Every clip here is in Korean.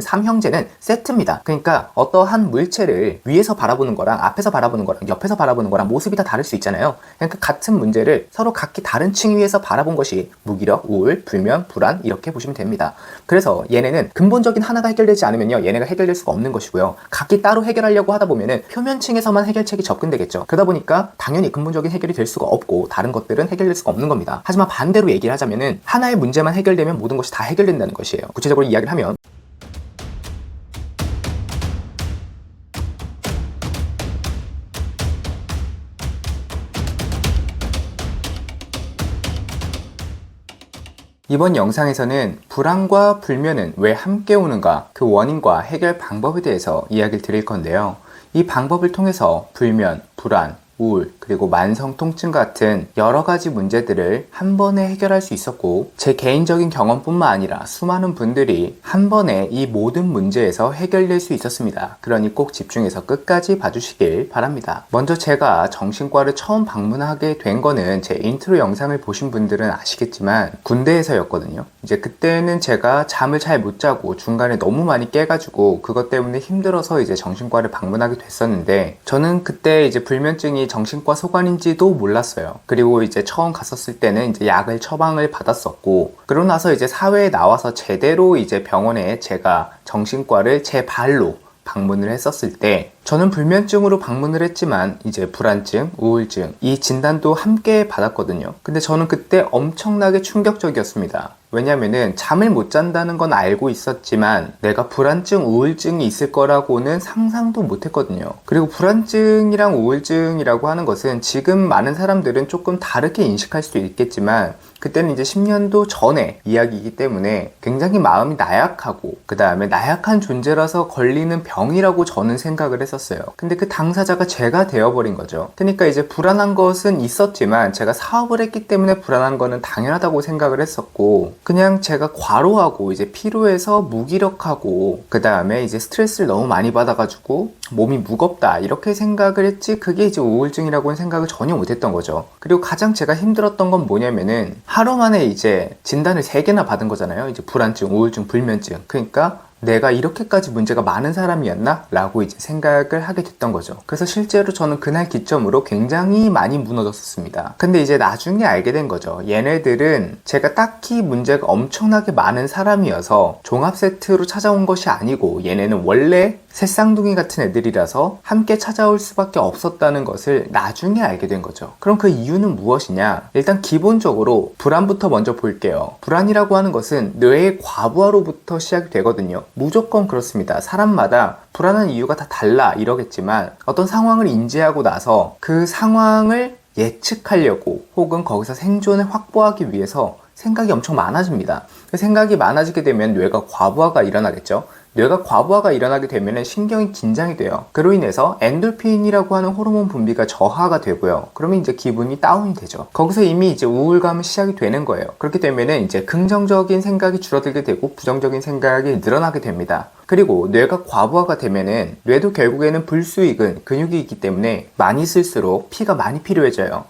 삼형제는 세트입니다. 그러니까 어떠한 물체를 위에서 바라보는 거랑 앞에서 바라보는 거랑 옆에서 바라보는 거랑 모습이 다 다를 수 있잖아요. 그러니까 같은 문제를 서로 각기 다른 층 위에서 바라본 것이 무기력, 우울, 불면, 불안 이렇게 보시면 됩니다. 그래서 얘네는 근본적인 하나가 해결되지 않으면요, 얘네가 해결될 수가 없는 것이고요. 각기 따로 해결하려고 하다 보면은 표면층에서만 해결책이 접근되겠죠. 그러다 보니까 당연히 근본적인 해결이 될 수가 없고 다른 것들은 해결될 수가 없는 겁니다. 하지만 반대로 얘기를 하자면은 하나의 문제만 해결되면 모든 것이 다 해결된다는 것이에요. 구체적으로 이야기를 하면 이번 영상에서는 불안과 불면은 왜 함께 오는가, 그 원인과 해결 방법에 대해서 이야기를 드릴 건데요. 이 방법을 통해서 불면, 불안, 우울, 그리고 만성 통증 같은 여러 가지 문제들을 한 번에 해결할 수 있었고, 제 개인적인 경험뿐만 아니라 수많은 분들이 한 번에 이 모든 문제에서 해결될 수 있었습니다. 그러니 꼭 집중해서 끝까지 봐주시길 바랍니다. 먼저 제가 정신과를 처음 방문하게 된 거는 제 인트로 영상을 보신 분들은 아시겠지만 군대에서였거든요. 이제 그때는 제가 잠을 잘 못 자고 중간에 너무 많이 깨가지고 그것 때문에 힘들어서 이제 정신과를 방문하게 됐었는데, 저는 그때 이제 불면증이 정신과 소관인지도 몰랐어요. 그리고 이제 처음 갔었을 때는 이제 약을 처방을 받았었고, 그러고 나서 이제 사회에 나와서 제대로 이제 병원에 제가 정신과를 제 발로 방문을 했었을 때, 저는 불면증으로 방문을 했지만 이제 불안증, 우울증 이 진단도 함께 받았거든요. 근데 저는 그때 엄청나게 충격적이었습니다. 왜냐면은 잠을 못 잔다는 건 알고 있었지만 내가 불안증, 우울증이 있을 거라고는 상상도 못 했거든요. 그리고 불안증이랑 우울증이라고 하는 것은 지금 많은 사람들은 조금 다르게 인식할 수도 있겠지만 그때는 이제 10년도 전에 이야기이기 때문에 굉장히 마음이 나약하고 그 다음에 나약한 존재라서 걸리는 병이라고 저는 생각을 했었어요. 근데 그 당사자가 제가 되어버린 거죠. 그러니까 이제 불안한 것은 있었지만 제가 사업을 했기 때문에 불안한 거는 당연하다고 생각을 했었고, 그냥 제가 과로하고 이제 피로해서 무기력하고 그 다음에 이제 스트레스를 너무 많이 받아가지고 몸이 무겁다 이렇게 생각을 했지, 그게 이제 우울증이라고는 생각을 전혀 못했던 거죠. 그리고 가장 제가 힘들었던 건 뭐냐면은 하루 만에 이제 진단을 3개나 받은 거잖아요. 이제 불안증, 우울증, 불면증. 그러니까 내가 이렇게까지 문제가 많은 사람이었나? 라고 이제 생각을 하게 됐던 거죠. 그래서 실제로 저는 그날 기점으로 굉장히 많이 무너졌었습니다. 근데 이제 나중에 알게 된 거죠. 얘네들은 제가 딱히 문제가 엄청나게 많은 사람이어서 종합 세트로 찾아온 것이 아니고, 얘네는 원래 새쌍둥이 같은 애들이라서 함께 찾아올 수밖에 없었다는 것을 나중에 알게 된 거죠. 그럼 그 이유는 무엇이냐? 일단 기본적으로 불안부터 먼저 볼게요. 불안이라고 하는 것은 뇌의 과부하로부터 시작이 되거든요. 무조건 그렇습니다. 사람마다 불안한 이유가 다 달라 이러겠지만 어떤 상황을 인지하고 나서 그 상황을 예측하려고 혹은 거기서 생존을 확보하기 위해서 생각이 엄청 많아집니다. 그 생각이 많아지게 되면 뇌가 과부하가 일어나겠죠. 뇌가 과부하가 일어나게 되면 신경이 긴장이 돼요. 그로 인해서 엔돌핀이라고 하는 호르몬 분비가 저하가 되고요. 그러면 이제 기분이 다운이 되죠. 거기서 이미 이제 우울감은 시작이 되는 거예요. 그렇게 되면 이제 긍정적인 생각이 줄어들게 되고 부정적인 생각이 늘어나게 됩니다. 그리고 뇌가 과부하가 되면은 뇌도 결국에는 불수익은 근육이 있기 때문에 많이 쓸수록 피가 많이 필요해져요.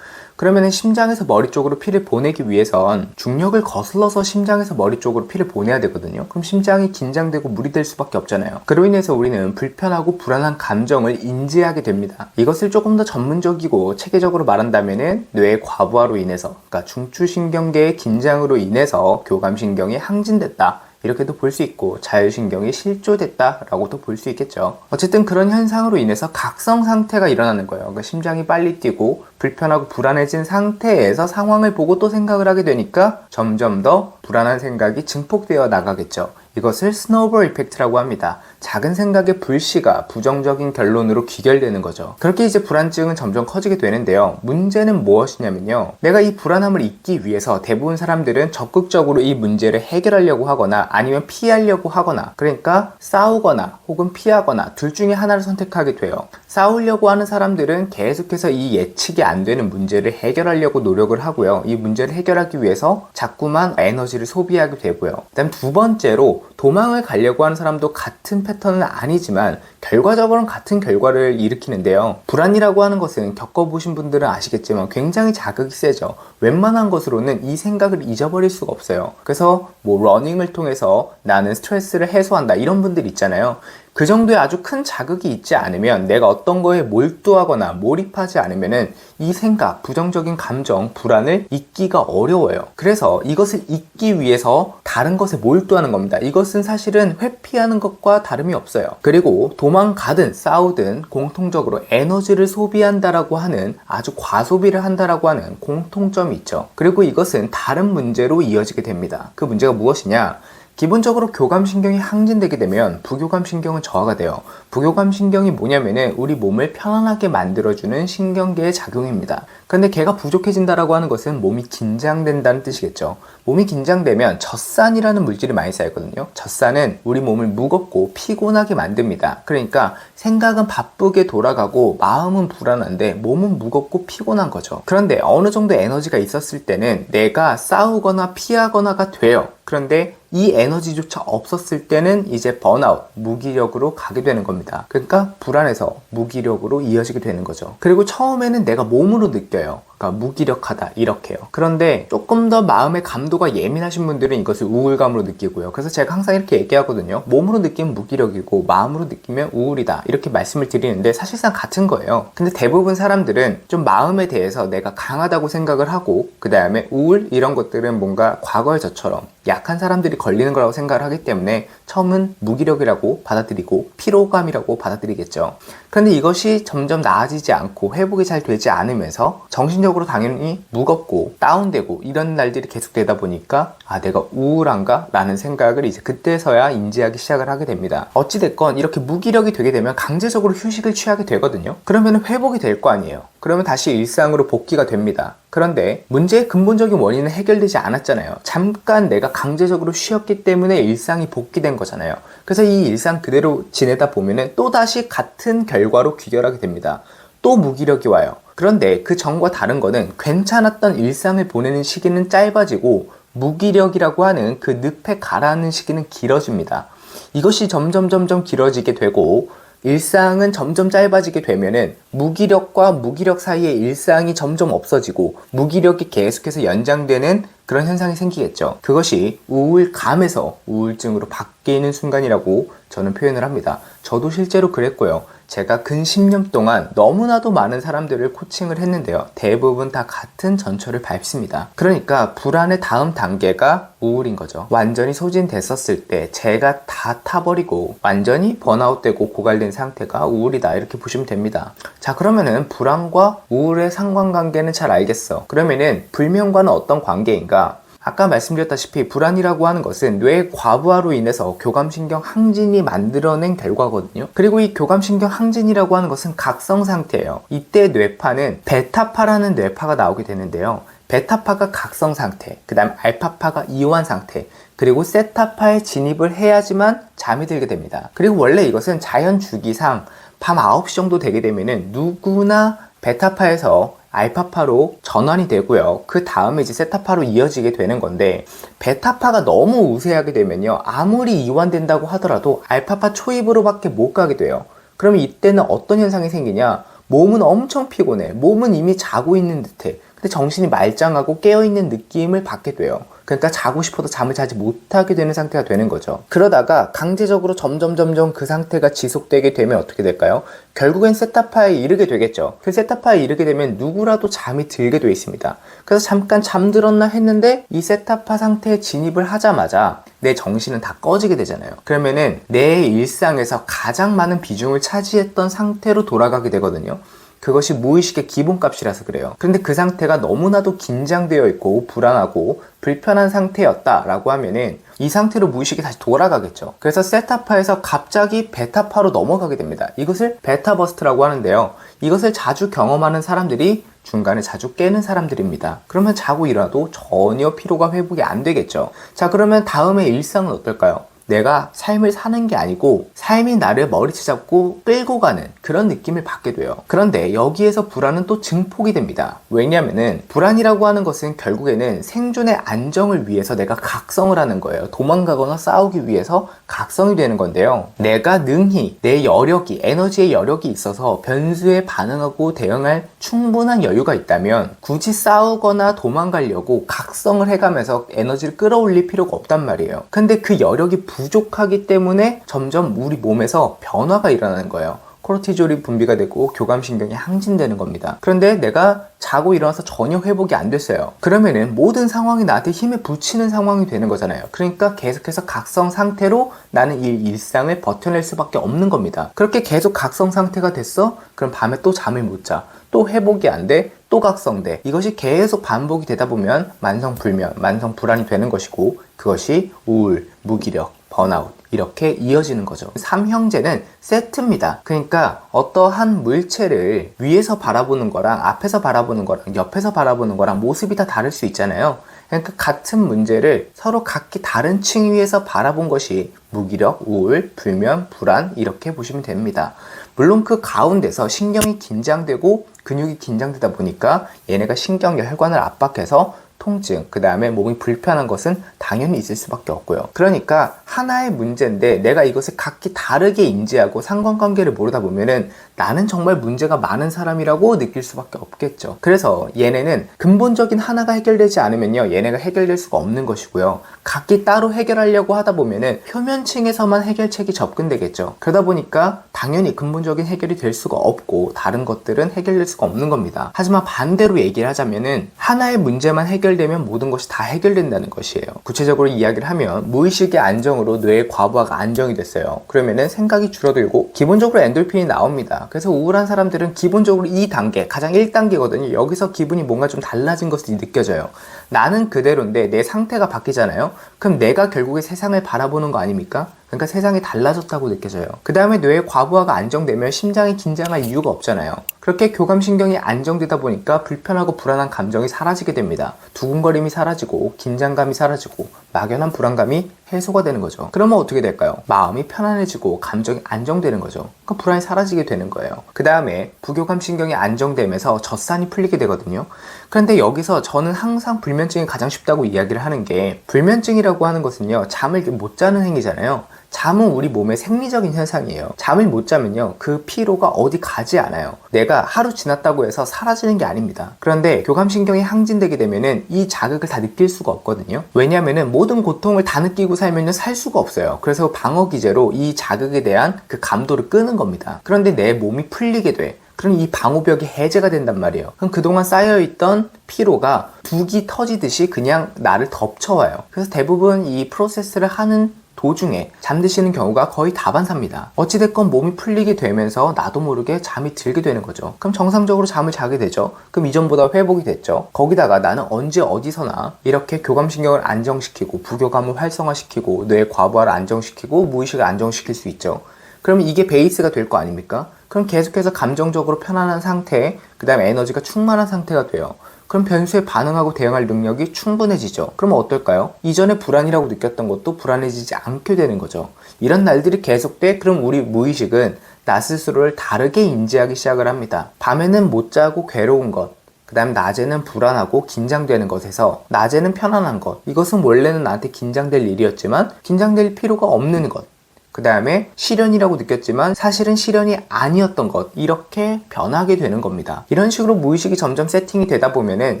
그러면은 심장에서 머리 쪽으로 피를 보내기 위해선 중력을 거슬러서 심장에서 머리 쪽으로 피를 보내야 되거든요. 그럼 심장이 긴장되고 무리될 수밖에 없잖아요. 그로 인해서 우리는 불편하고 불안한 감정을 인지하게 됩니다. 이것을 조금 더 전문적이고 체계적으로 말한다면은 뇌의 과부하로 인해서, 그러니까 중추신경계의 긴장으로 인해서 교감신경이 항진됐다, 이렇게도 볼 수 있고 자율신경이 실조됐다라고도 볼 수 있겠죠. 어쨌든 그런 현상으로 인해서 각성 상태가 일어나는 거예요. 그러니까 심장이 빨리 뛰고 불편하고 불안해진 상태에서 상황을 보고 또 생각을 하게 되니까 점점 더 불안한 생각이 증폭되어 나가겠죠. 이것을 스노우볼 이펙트라고 합니다. 작은 생각의 불씨가 부정적인 결론으로 귀결되는 거죠. 그렇게 이제 불안증은 점점 커지게 되는데요. 문제는 무엇이냐면요, 내가 이 불안함을 잊기 위해서 대부분 사람들은 적극적으로 이 문제를 해결하려고 하거나 아니면 피하려고 하거나, 그러니까 싸우거나 혹은 피하거나 둘 중에 하나를 선택하게 돼요. 싸우려고 하는 사람들은 계속해서 이 예측이 안 되는 문제를 해결하려고 노력을 하고요. 이 문제를 해결하기 위해서 자꾸만 에너지를 소비하게 되고요. 그다음 두 번째로 도망을 가려고 하는 사람도 같은 패턴은 아니지만 결과적으로는 같은 결과를 일으키는데요. 불안이라고 하는 것은 겪어보신 분들은 아시겠지만 굉장히 자극이 세죠. 웬만한 것으로는 이 생각을 잊어버릴 수가 없어요. 그래서 러닝을 통해서 나는 스트레스를 해소한다 이런 분들 있잖아요. 그 정도의 아주 큰 자극이 있지 않으면, 내가 어떤 거에 몰두하거나 몰입하지 않으면은 이 생각, 부정적인 감정, 불안을 잊기가 어려워요. 그래서 이것을 잊기 위해서 다른 것에 몰두하는 겁니다. 이것은 사실은 회피하는 것과 다름이 없어요. 그리고 도망가든 싸우든 공통적으로 에너지를 소비한다라고 하는, 아주 과소비를 한다라고 하는 공통점이 있죠. 그리고 이것은 다른 문제로 이어지게 됩니다. 그 문제가 무엇이냐? 기본적으로 교감신경이 항진되게 되면 부교감신경은 저하가 돼요. 부교감신경이 뭐냐면은 우리 몸을 편안하게 만들어주는 신경계의 작용입니다. 근데 걔가 부족해진다라고 하는 것은 몸이 긴장된다는 뜻이겠죠. 몸이 긴장되면 젖산이라는 물질이 많이 쌓이거든요. 젖산은 우리 몸을 무겁고 피곤하게 만듭니다. 그러니까 생각은 바쁘게 돌아가고 마음은 불안한데 몸은 무겁고 피곤한 거죠. 그런데 어느 정도 에너지가 있었을 때는 내가 싸우거나 피하거나가 돼요. 그런데 이 에너지조차 없었을 때는 이제 번아웃, 무기력으로 가게 되는 겁니다. 그러니까 불안해서 무기력으로 이어지게 되는 거죠. 그리고 처음에는 내가 몸으로 느껴요. 그러니까 무기력하다 이렇게요. 그런데 조금 더 마음의 감도가 예민하신 분들은 이것을 우울감으로 느끼고요. 그래서 제가 항상 이렇게 얘기하거든요. 몸으로 느끼면 무기력이고 마음으로 느끼면 우울이다 이렇게 말씀을 드리는데 사실상 같은 거예요. 근데 대부분 사람들은 좀 마음에 대해서 내가 강하다고 생각을 하고, 그 다음에 우울 이런 것들은 뭔가 과거의 저처럼 약한 사람들이 걸리는 거라고 생각을 하기 때문에 처음은 무기력이라고 받아들이고 피로감이라고 받아들이겠죠. 그런데 이것이 점점 나아지지 않고 회복이 잘 되지 않으면서 정신적으로 당연히 무겁고 다운되고 이런 날들이 계속되다 보니까 내가 우울한가? 라는 생각을 이제 그때서야 인지하기 시작을 하게 됩니다. 어찌됐건 이렇게 무기력이 되게 되면 강제적으로 휴식을 취하게 되거든요. 그러면 회복이 될 거 아니에요. 그러면 다시 일상으로 복귀가 됩니다. 그런데 문제의 근본적인 원인은 해결되지 않았잖아요. 잠깐 내가 강제적으로 쉬었기 때문에 일상이 복귀된 거잖아요. 그래서 이 일상 그대로 지내다 보면은 또다시 같은 결과로 귀결하게 됩니다. 또 무기력이 와요. 그런데 그 전과 다른 거는 괜찮았던 일상을 보내는 시기는 짧아지고 무기력이라고 하는 그 늪에 가라앉는 시기는 길어집니다. 이것이 점점 길어지게 되고 일상은 점점 짧아지게 되면은 무기력과 무기력 사이의 일상이 점점 없어지고 무기력이 계속해서 연장되는 그런 현상이 생기겠죠. 그것이 우울감에서 우울증으로 바뀌는 순간이라고 저는 표현을 합니다. 저도 실제로 그랬고요. 제가 근 10년 동안 너무나도 많은 사람들을 코칭을 했는데요. 대부분 다 같은 전철을 밟습니다. 그러니까 불안의 다음 단계가 우울인 거죠. 완전히 소진됐었을 때 제가 다 타버리고 완전히 번아웃되고 고갈된 상태가 우울이다 이렇게 보시면 됩니다. 자, 그러면은 불안과 우울의 상관관계는 잘 알겠어. 그러면은 불면과는 어떤 관계인가? 아까 말씀드렸다시피 불안이라고 하는 것은 뇌의 과부하로 인해서 교감신경 항진이 만들어낸 결과거든요. 그리고 이 교감신경 항진이라고 하는 것은 각성 상태예요. 이때 뇌파는 베타파라는 뇌파가 나오게 되는데요. 베타파가 각성 상태, 그 다음 알파파가 이완 상태, 그리고 세타파에 진입을 해야지만 잠이 들게 됩니다. 그리고 원래 이것은 자연 주기상 밤 9시 정도 되게 되면은 누구나 베타파에서 알파파로 전환이 되고요. 그 다음에 이제 세타파로 이어지게 되는 건데, 베타파가 너무 우세하게 되면요, 아무리 이완된다고 하더라도 알파파 초입으로 밖에 못 가게 돼요. 그러면 이때는 어떤 현상이 생기냐? 몸은 엄청 피곤해. 몸은 이미 자고 있는 듯해. 근데 정신이 말짱하고 깨어있는 느낌을 받게 돼요. 그러니까 자고 싶어도 잠을 자지 못하게 되는 상태가 되는 거죠. 그러다가 강제적으로 점점 그 상태가 지속되게 되면 어떻게 될까요? 결국엔 세타파에 이르게 되겠죠. 그 세타파에 이르게 되면 누구라도 잠이 들게 돼 있습니다. 그래서 잠깐 잠들었나 했는데 이 세타파 상태에 진입을 하자마자 내 정신은 다 꺼지게 되잖아요. 그러면은 내 일상에서 가장 많은 비중을 차지했던 상태로 돌아가게 되거든요. 그것이 무의식의 기본값이라서 그래요. 그런데 그 상태가 너무나도 긴장되어 있고 불안하고 불편한 상태였다라고 하면은 이 상태로 무의식이 다시 돌아가겠죠. 그래서 세타파에서 갑자기 베타파로 넘어가게 됩니다. 이것을 베타버스트라고 하는데요. 이것을 자주 경험하는 사람들이 중간에 자주 깨는 사람들입니다. 그러면 자고 일어나도 전혀 피로가 회복이 안 되겠죠. 자, 그러면 다음에 일상은 어떨까요? 내가 삶을 사는 게 아니고 삶이 나를 머리채 잡고 끌고 가는 그런 느낌을 받게 돼요. 그런데 여기에서 불안은 또 증폭이 됩니다. 왜냐면은 불안이라고 하는 것은 결국에는 생존의 안정을 위해서 내가 각성을 하는 거예요. 도망가거나 싸우기 위해서 각성이 되는 건데요. 내가 능히 내 여력이, 에너지의 여력이 있어서 변수에 반응하고 대응할 충분한 여유가 있다면 굳이 싸우거나 도망가려고 각성을 해가면서 에너지를 끌어올릴 필요가 없단 말이에요. 근데 그 여력이 부족하기 때문에 점점 우리 몸에서 변화가 일어나는 거예요. 코르티졸이 분비가 되고 교감신경이 항진되는 겁니다. 그런데 내가 자고 일어나서 전혀 회복이 안 됐어요. 그러면은 모든 상황이 나한테 힘을 붙이는 상황이 되는 거잖아요. 그러니까 계속해서 각성 상태로 나는 이 일상을 버텨낼 수밖에 없는 겁니다. 그렇게 계속 각성 상태가 됐어? 그럼 밤에 또 잠을 못 자. 또 회복이 안 돼? 또 각성돼. 이것이 계속 반복이 되다 보면 만성불면, 만성불안이 되는 것이고 그것이 우울, 무기력, 번아웃 이렇게 이어지는 거죠. 삼형제는 세트입니다. 그러니까 어떠한 물체를 위에서 바라보는 거랑 앞에서 바라보는 거랑 옆에서 바라보는 거랑 모습이 다 다를 수 있잖아요. 그러니까 같은 문제를 서로 각기 다른 층 위에서 바라본 것이 무기력, 우울, 불면, 불안 이렇게 보시면 됩니다. 물론 그 가운데서 신경이 긴장되고 근육이 긴장되다 보니까 얘네가 신경과 혈관을 압박해서 통증, 그 다음에 몸이 불편한 것은 당연히 있을 수밖에 없고요. 그러니까 하나의 문제인데 내가 이것을 각기 다르게 인지하고 상관관계를 모르다 보면은 나는 정말 문제가 많은 사람이라고 느낄 수밖에 없겠죠. 그래서 얘네는 근본적인 하나가 해결되지 않으면요, 얘네가 해결될 수가 없는 것이고요. 각기 따로 해결하려고 하다 보면은 표면층에서만 해결책이 접근되겠죠. 그러다 보니까 당연히 근본적인 해결이 될 수가 없고 다른 것들은 해결될 수가 없는 겁니다. 하지만 반대로 얘기를 하자면은 하나의 문제만 해결되면 모든 것이 다 해결된다는 것이에요. 구체적으로 이야기를 하면 무의식의 안정으로 뇌의 과부하가 안정이 됐어요. 그러면은 생각이 줄어들고 기본적으로 엔돌핀이 나옵니다. 그래서 우울한 사람들은 기본적으로 2단계, 가장 1단계거든요. 여기서 기분이 뭔가 좀 달라진 것이 느껴져요. 나는 그대로인데 내 상태가 바뀌잖아요. 그럼 내가 결국에 세상을 바라보는 거 아닙니까? 그러니까 세상이 달라졌다고 느껴져요. 그 다음에 뇌의 과부하가 안정되면 심장이 긴장할 이유가 없잖아요. 그렇게 교감신경이 안정되다 보니까 불편하고 불안한 감정이 사라지게 됩니다. 두근거림이 사라지고 긴장감이 사라지고 막연한 불안감이 해소가 되는 거죠. 그러면 어떻게 될까요? 마음이 편안해지고 감정이 안정되는 거죠. 그럼 불안이 사라지게 되는 거예요. 그 다음에 부교감신경이 안정되면서 젖산이 풀리게 되거든요. 그런데 여기서 저는 항상 불면증이 가장 쉽다고 이야기를 하는 게, 불면증이라고 하는 것은요, 잠을 못 자는 행위잖아요. 잠은 우리 몸의 생리적인 현상이에요. 잠을 못 자면요, 그 피로가 어디 가지 않아요. 내가 하루 지났다고 해서 사라지는 게 아닙니다. 그런데 교감신경이 항진되게 되면은 이 자극을 다 느낄 수가 없거든요. 왜냐면은 모든 고통을 다 느끼고 살면은 살 수가 없어요. 그래서 방어기제로 이 자극에 대한 그 감도를 끄는 겁니다. 그런데 내 몸이 풀리게 돼. 그럼 이 방호벽이 해제가 된단 말이에요. 그럼 그동안 쌓여있던 피로가 둑이 터지듯이 그냥 나를 덮쳐와요. 그래서 대부분 이 프로세스를 하는 도중에 잠드시는 경우가 거의 다반사입니다. 어찌됐건 몸이 풀리게 되면서 나도 모르게 잠이 들게 되는 거죠. 그럼 정상적으로 잠을 자게 되죠. 그럼 이전보다 회복이 됐죠. 거기다가 나는 언제 어디서나 이렇게 교감신경을 안정시키고 부교감을 활성화시키고 뇌의 과부하를 안정시키고 무의식을 안정시킬 수 있죠. 그럼 이게 베이스가 될 거 아닙니까? 그럼 계속해서 감정적으로 편안한 상태, 그 다음에 에너지가 충만한 상태가 돼요. 그럼 변수에 반응하고 대응할 능력이 충분해지죠. 그럼 어떨까요? 이전에 불안이라고 느꼈던 것도 불안해지지 않게 되는 거죠. 이런 날들이 계속돼. 그럼 우리 무의식은 나 스스로를 다르게 인지하기 시작을 합니다. 밤에는 못 자고 괴로운 것, 그 다음 낮에는 불안하고 긴장되는 것에서 낮에는 편안한 것, 이것은 원래는 나한테 긴장될 일이었지만 긴장될 필요가 없는 것, 그 다음에 시련이라고 느꼈지만 사실은 시련이 아니었던 것, 이렇게 변하게 되는 겁니다. 이런 식으로 무의식이 점점 세팅이 되다 보면은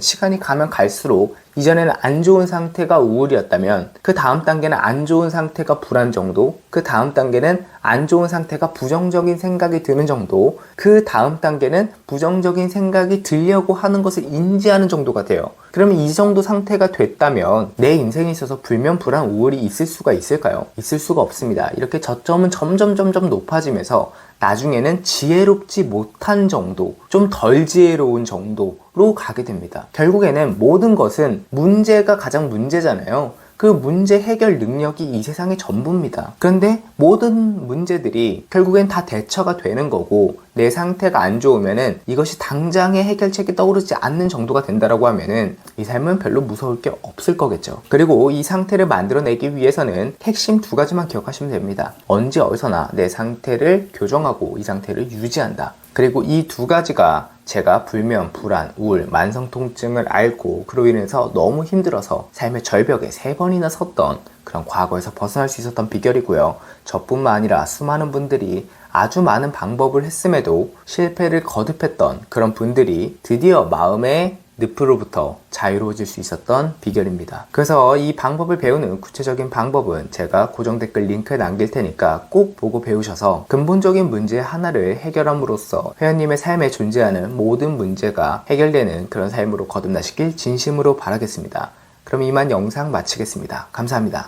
시간이 가면 갈수록 이전에는 안 좋은 상태가 우울이었다면 그 다음 단계는 안 좋은 상태가 불안 정도, 그 다음 단계는 안 좋은 상태가 부정적인 생각이 드는 정도, 그 다음 단계는 부정적인 생각이 들려고 하는 것을 인지하는 정도가 돼요. 그러면 이 정도 상태가 됐다면 내 인생에 있어서 불면, 불안, 우울이 있을 수가 있을까요? 있을 수가 없습니다. 이렇게 저점은 점점 높아지면서 나중에는 지혜롭지 못한 정도, 좀 덜 지혜로운 정도로 가게 됩니다. 결국에는 모든 것은 문제가 가장 문제잖아요. 그 문제 해결 능력이 이 세상의 전부입니다. 그런데 모든 문제들이 결국엔 다 대처가 되는 거고, 내 상태가 안 좋으면은 이것이 당장의 해결책이 떠오르지 않는 정도가 된다라고 하면은 이 삶은 별로 무서울 게 없을 거겠죠. 그리고 이 상태를 만들어내기 위해서는 핵심 두 가지만 기억하시면 됩니다. 언제 어디서나 내 상태를 교정하고 이 상태를 유지한다. 그리고 이 두 가지가 제가 불면, 불안, 우울, 만성 통증을 앓고 그로 인해서 너무 힘들어서 삶의 절벽에 3번이나 섰던 그런 과거에서 벗어날 수 있었던 비결이고요. 저뿐만 아니라 수많은 분들이 아주 많은 방법을 했음에도 실패를 거듭했던 그런 분들이 드디어 마음의 늪으로부터 자유로워질 수 있었던 비결입니다. 그래서 이 방법을 배우는 구체적인 방법은 제가 고정 댓글 링크에 남길 테니까 꼭 보고 배우셔서 근본적인 문제 하나를 해결함으로써 회원님의 삶에 존재하는 모든 문제가 해결되는 그런 삶으로 거듭나시길 진심으로 바라겠습니다. 그럼 이만 영상 마치겠습니다. 감사합니다.